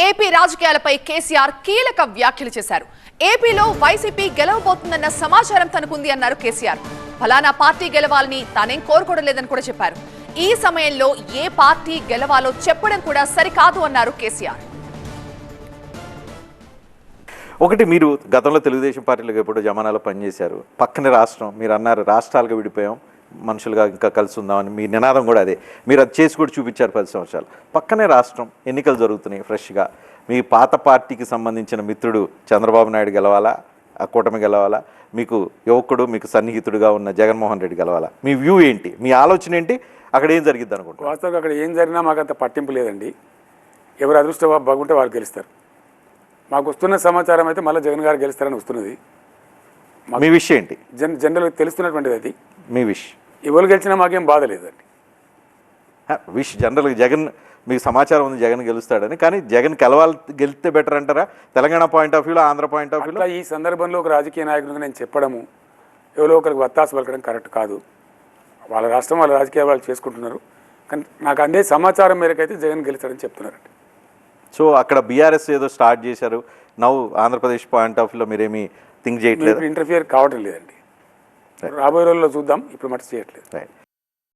AP రాజకీయాలపై కేసీఆర్ కీలక వ్యాఖ్యలు చేశారు. ఏపీలో వైసీపీ గెలవబోతుందన్న సమాచారం తనకుంది అన్నారు కేసీఆర్. ఫలానా పార్టీ గెలవాలని తానేం కోరుకోవడం కూడా చెప్పారు. ఈ సమయంలో ఏ పార్టీ గెలవాలో చెప్పడం కూడా సరికాదు అన్నారు కేసీఆర్. ఒకటి, మీరు గతంలో తెలుగుదేశం పార్టీలకు ఎప్పుడో జమానాలో పనిచేశారు. పక్కనే రాష్ట్రం, మీరు అన్నారు రాష్ట్రాలుగా విడిపోయాం, మనుషులుగా ఇంకా కలిసి ఉందామని మీ నినాదం కూడా అదే. మీరు అది చేసి కూడా చూపించారు 10 సంవత్సరాలు. పక్కనే రాష్ట్రం, ఎన్నికలు జరుగుతున్నాయి ఫ్రెష్గా. మీ పాత పార్టీకి సంబంధించిన మిత్రుడు చంద్రబాబు నాయుడు గెలవాలా, ఆ కూటమి గెలవాలా, మీకు యువకుడు మీకు సన్నిహితుడుగా ఉన్న జగన్మోహన్ రెడ్డి గెలవాలా? మీ వ్యూ ఏంటి, మీ ఆలోచన ఏంటి? అక్కడ ఏం జరిగిద్ది అనుకుంటున్నారు? వాస్తవంగా అక్కడ ఏం జరిగినా మాకు అంత పట్టింపు లేదండి. ఎవరు అదృష్టం బాగుంటే వాళ్ళు గెలుస్తారు. మాకు వస్తున్న సమాచారం అయితే మళ్ళీ జగన్ గారు గెలుస్తారని వస్తున్నది. మీ విషయం ఏంటి? జనరల్గా తెలుస్తున్నటువంటిది అది. మీ విష్ ఎవరు గెలిచినా మాకేం బాధ లేదండి. విష్ జనరల్గా జగన్, మీకు సమాచారం ఉంది జగన్ గెలుస్తాడని, కానీ జగన్ గెలిస్తే బెటర్ అంటారా తెలంగాణ పాయింట్ ఆఫ్ వ్యూలో, ఆంధ్ర పాయింట్ ఆఫ్ వ్యూలో? ఈ సందర్భంలో ఒక రాజకీయ నాయకుడిగా నేను చెప్పడము, ఎవరో ఒకరికి వత్తాసు పలకడం కరెక్ట్ కాదు. వాళ్ళ రాష్ట్రం వాళ్ళ రాజకీయాలు వాళ్ళు చేసుకుంటున్నారు. కానీ నాకు అందే సమాచారం మేరకు అయితే జగన్ గెలుస్తాడని చెప్తున్నారండి. సో అక్కడ బీఆర్ఎస్ ఏదో స్టార్ట్ చేశారు, నవ్వు ఆంధ్రప్రదేశ్ పాయింట్ ఆఫ్ వ్యూలో మీరేమీ థింక్ చేయట్లేదు? ఇంటర్ఫియర్ కావడం లేదండి. రాబోయే రోజుల్లో చూద్దాం, ఇప్పుడు మటు చేయట్లేదు.